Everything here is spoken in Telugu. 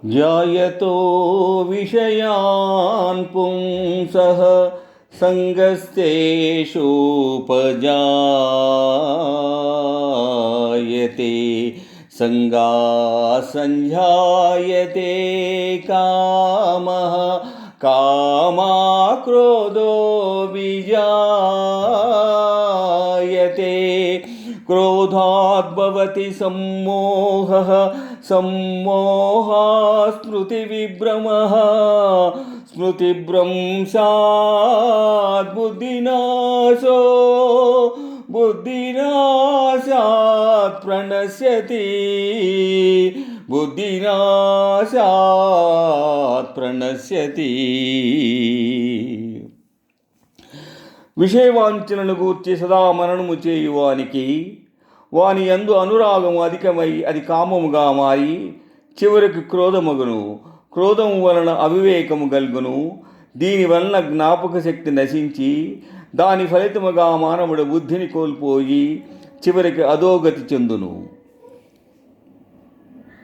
ధ్యాయతో విషయాన్ పుంసః సంగస్తేషూపజాయతే సంగాసంజాయతే కామః కామాక్రోధో విజాయతే క్రోధాద్భవతి సమ్మోహః సమ్మోహాత్ స్మృతివిభ్రమః స్మృతిభ్రంశాత్ బుద్ధినాశో బుద్ధినాశాత్ ప్రణశ్యతి బుద్ధినాశాత్ ప్రణశ్యతి. విషయవాంఛనను గూర్చి సదా మననము చేయువానికి వాని యందు అనురాగము అధికమై అది కామముగా మారి చివరికి క్రోధమగును. క్రోధము వలన అవివేకము గల్గును. దీనివలన జ్ఞాపక శక్తి నశించి దాని ఫలితముగా మానవుడు బుద్ధిని కోల్పోయి చివరికి అధోగతి చెందును.